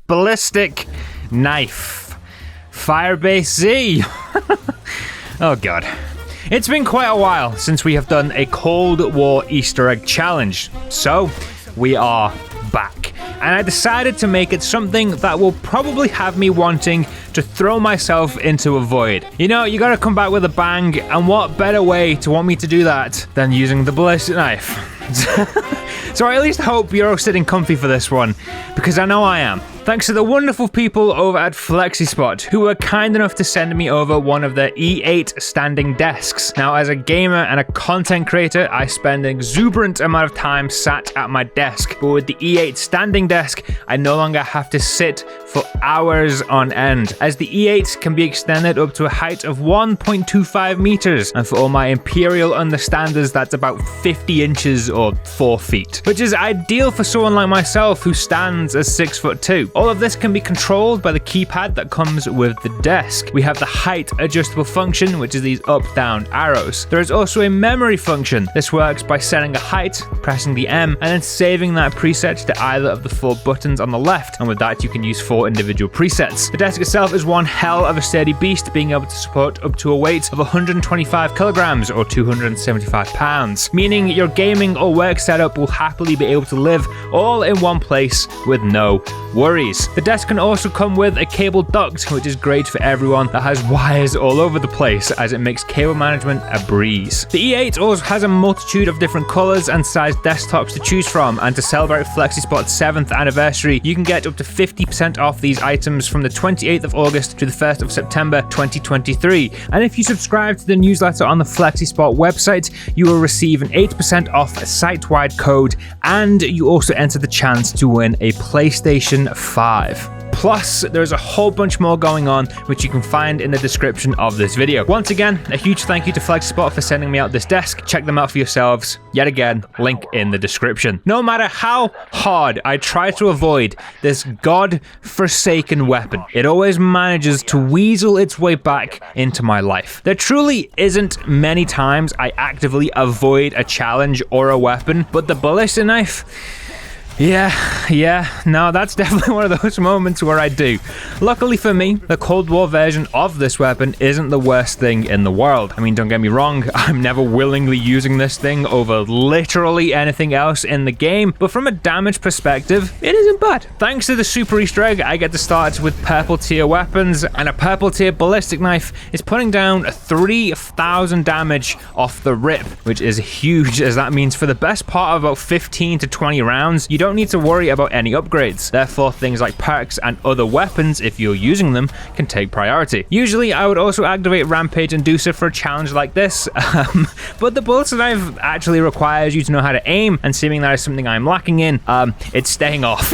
Ballistic Knife. FireBase Z. Oh god. It's been quite a while since we have done a Cold War Easter egg challenge, so we are back. And I decided to make it something that will probably have me wanting to throw myself into a void. You know, you gotta come back with a bang, and what better way to want me to do that than using the ballistic knife? So I at least hope you're all sitting comfy for this one, because I know I am. Thanks to the wonderful people over at FlexiSpot, who were kind enough to send me over one of their E8 standing desks. Now, as a gamer and a content creator, I spend an exuberant amount of time sat at my desk. But with the E8 standing desk, I no longer have to sit for hours on end, as the E8 can be extended up to a height of 1.25 meters. And for all my Imperial understanders, that's about 50 inches or 4 feet, which is ideal for someone like myself who stands as 6'2". All of this can be controlled by the keypad that comes with the desk. We have the height adjustable function, which is these up-down arrows. There is also a memory function. This works by setting a height, pressing the M, and then saving that preset to either of the 4 buttons on the left, and with that you can use 4 individual presets. The desk itself is one hell of a sturdy beast, being able to support up to a weight of 125 kilograms or 275 pounds, meaning your gaming or work setup will happily be able to live all in one place with no worries. The desk can also come with a cable duct, which is great for everyone that has wires all over the place, as it makes cable management a breeze. The E8 also has a multitude of different colors and size desktops to choose from, and to celebrate FlexiSpot's 7th anniversary, you can get up to 50% off these items from the 28th of August to the 1st of September 2023. And if you subscribe to the newsletter on the FlexiSpot website, you will receive an 8% off site-wide code, and you also enter the chance to win a PlayStation 5. Plus, there's a whole bunch more going on, which you can find in the description of this video. Once again, a huge thank you to FlexiSpot for sending me out this desk. Check them out for yourselves. Yet again, link in the description. No matter how hard I try to avoid this god-forsaken weapon, it always manages to weasel its way back into my life. There truly isn't many times I actively avoid a challenge or a weapon, but the ballistic knife, yeah, no, that's definitely one of those moments where I do. Luckily for me, the Cold War version of this weapon isn't the worst thing in the world. I mean, don't get me wrong, I'm never willingly using this thing over literally anything else in the game, but from a damage perspective, it isn't bad. Thanks to the super Easter egg, I get to start with purple tier weapons, and a purple tier ballistic knife is putting down 3,000 damage off the rip, which is huge, as that means for the best part of about 15 to 20 rounds, you don't need to worry about any upgrades. Therefore, things like perks and other weapons, if you're using them, can take priority. Usually, I would also activate Rampage Inducer for a challenge like this, but the ballistic knife actually requires you to know how to aim, and seeming that is something I'm lacking in, it's staying off.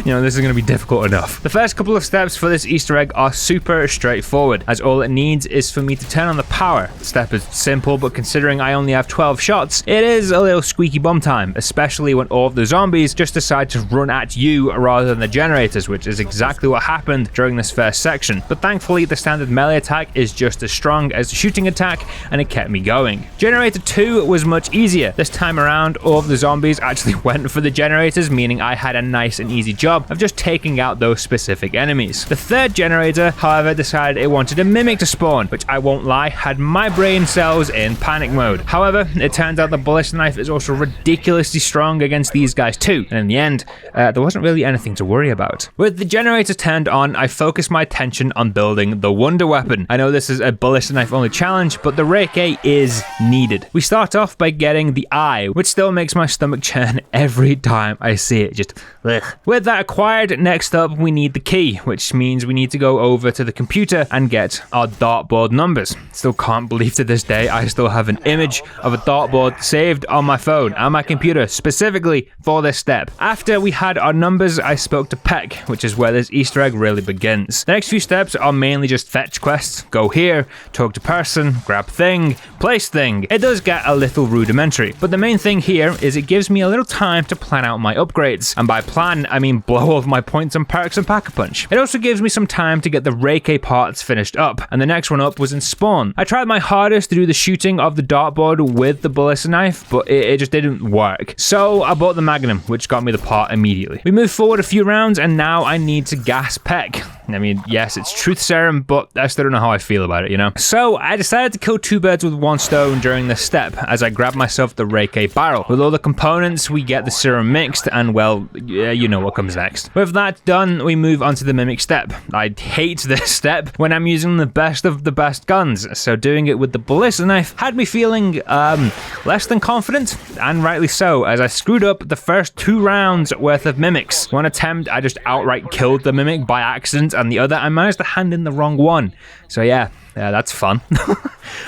You know, this is going to be difficult enough. The first couple of steps for this Easter egg are super straightforward, as all it needs is for me to turn on the power. The step is simple, but considering I only have 12 shots, it is a little squeaky bum time, especially when all of the zombies just decide to run at you rather than the generators, which is exactly what happened during this first section. But thankfully, the standard melee attack is just as strong as the shooting attack, and it kept me going. Generator 2 was much easier. This time around, all of the zombies actually went for the generators, meaning I had a nice and easy job of just taking out those specific enemies. The third generator, however, decided it wanted a mimic to spawn, which I won't lie, had my brain cells in panic mode. However, it turns out the ballistic knife is also ridiculously strong against these guys too, and in the end, there wasn't really anything to worry about. With the generator turned on, I focused my attention on building the wonder weapon. I know this is a ballistic knife only challenge, but the Rake A is needed. We start off by getting the eye, which still makes my stomach churn every time I see it, just ugh. With that acquired, next up we need the key, which means we need to go over to the computer and get our dartboard numbers. Still can't believe to this day I still have an image of a dartboard saved on my phone and my computer specifically for this step. After we had our numbers, I spoke to Peck, which is where this Easter egg really begins. The next few steps are mainly just fetch quests. Go here, talk to person, grab thing, place thing. It does get a little rudimentary, but the main thing here is it gives me a little time to plan out my upgrades, and by plan I mean blow blow all of my points on perks and Pack-a-Punch. It also gives me some time to get the Reiki parts finished up, and the next one up was in Spawn. I tried my hardest to do the shooting of the dartboard with the Ballistic Knife, but it just didn't work. So I bought the Magnum, which got me the part immediately. We moved forward a few rounds, and now I need to gas Peck. I mean, yes, it's truth serum, but I still don't know how I feel about it, you know? So I decided to kill 2 birds with 1 stone during this step, as I grabbed myself the Reiki barrel. With all the components, we get the serum mixed, and well, yeah, you know what comes next. With that done, we move on to the Mimic step. I hate this step when I'm using the best of the best guns, so doing it with the Ballistic Knife had me feeling less than confident, and rightly so, as I screwed up the first 2 rounds worth of Mimics. One attempt, I just outright killed the Mimic by accident, and the other, I managed to hand in the wrong one. So yeah, that's fun.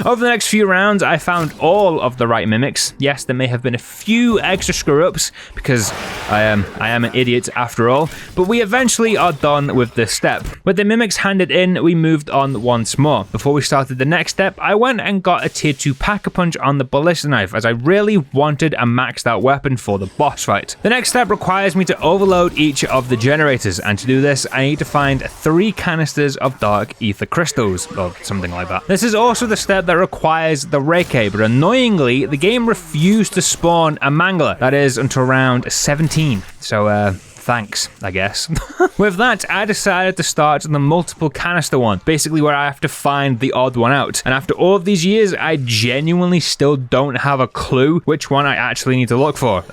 Over the next few rounds, I found all of the right Mimics. Yes, there may have been a few extra screw-ups, because I am an idiot after all, but we eventually are done with this step. With the Mimics handed in, we moved on once more. Before we started the next step, I went and got a tier 2 Pack-a-Punch on the Ballistic Knife, as I really wanted a maxed out weapon for the boss fight. The next step requires me to overload each of the generators, and to do this, I need to find 3 canisters of dark ether crystals, or something like that. This is also the step that requires the Reiki, but annoyingly, the game refused to spawn a Mangler. That is until round 17. So, thanks, I guess. With that, I decided to start the multiple canister one, basically where I have to find the odd one out. And after all of these years, I genuinely still don't have a clue which one I actually need to look for.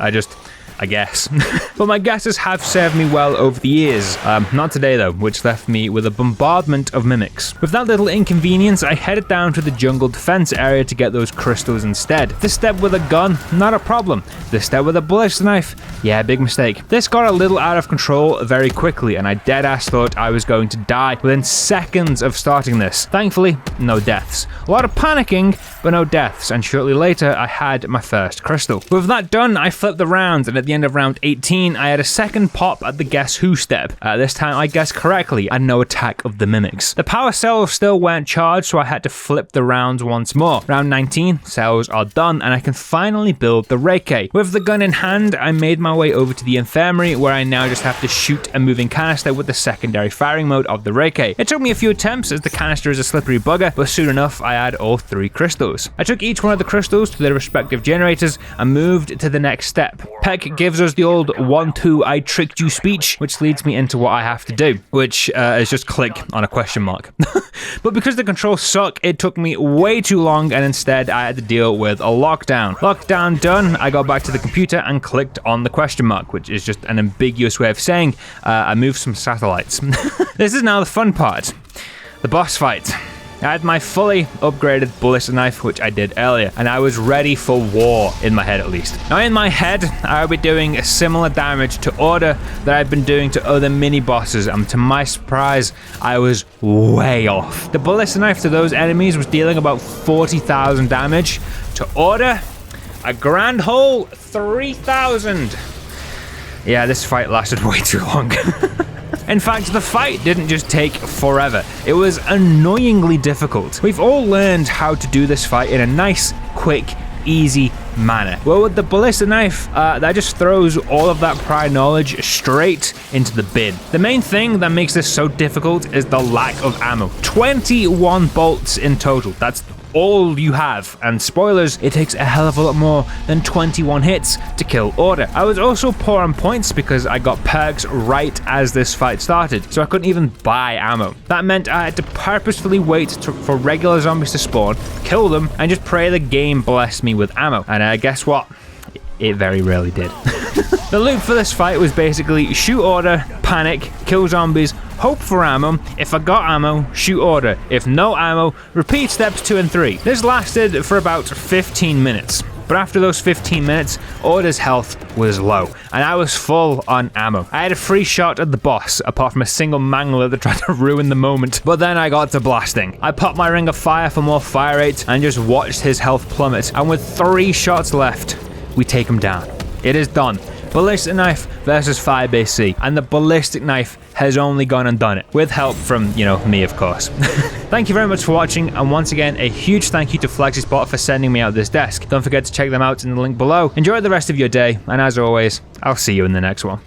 I guess. But my guesses have served me well over the years. Not today though, which left me with a bombardment of Mimics. With that little inconvenience, I headed down to the jungle defense area to get those crystals instead. This step with a gun, not a problem. This step with a Ballistic Knife, yeah, big mistake. This got a little out of control very quickly, and I deadass thought I was going to die within seconds of starting this. Thankfully, no deaths. A lot of panicking, but no deaths, and shortly later, I had my first crystal. With that done, I flipped the round, and at the end of round 18, I had a second pop at the Guess Who step. This time I guessed correctly, and no attack of the Mimics. The power cells still weren't charged, so I had to flip the rounds once more. Round 19, cells are done, and I can finally build the Reiki. With the gun in hand, I made my way over to the infirmary, where I now just have to shoot a moving canister with the secondary firing mode of the Reiki. It took me a few attempts, as the canister is a slippery bugger, but soon enough, I had all 3 crystals. I took each one of the crystals to their respective generators, and moved to the next step. Peck gives us the old 1-2 I tricked you speech, which leads me into what I have to do, which is just click on a question mark. But because the controls suck, it took me way too long, and instead I had to deal with a lockdown. Lockdown done, I got back to the computer and clicked on the question mark, which is just an ambiguous way of saying I moved some satellites. This is now the fun part, the boss fight. I had my fully upgraded Ballistic Knife, which I did earlier, and I was ready for war, in my head at least. Now in my head, I would be doing a similar damage to Order that I've been doing to other mini-bosses, and to my surprise, I was way off. The Ballistic Knife to those enemies was dealing about 40,000 damage. To Order, a grand whole 3,000. Yeah, this fight lasted way too long. In fact, the fight didn't just take forever. It was annoyingly difficult. We've all learned how to do this fight in a nice, quick, easy manner. Well, with the Ballistic Knife, that just throws all of that prior knowledge straight into the bin. The main thing that makes this so difficult is the lack of ammo. 21 bolts in total. That's all you have, and spoilers, it takes a hell of a lot more than 21 hits to kill Order. I was also poor on points because I got perks right as this fight started, so I couldn't even buy ammo. That meant I had to purposefully wait for regular zombies to spawn, kill them, and just pray the game blessed me with ammo. And guess what? It very rarely did. The loop for this fight was basically shoot Order, panic, kill zombies, hope for ammo. If I got ammo, shoot Order. If no ammo, repeat steps 2 and 3. This lasted for about 15 minutes. But after those 15 minutes, Order's health was low, and I was full on ammo. I had a free shot at the boss, apart from a single mangler that tried to ruin the moment. But then I got to blasting. I popped my ring of fire for more fire rate, and just watched his health plummet. And with 3 shots left, we take him down. It is done. Ballistic Knife versus FireBase Z, and the Ballistic Knife has only gone and done it, with help from, me of course. Thank you very much for watching, and once again, a huge thank you to FlexiSpot for sending me out this desk. Don't forget to check them out in the link below. Enjoy the rest of your day, and as always, I'll see you in the next one.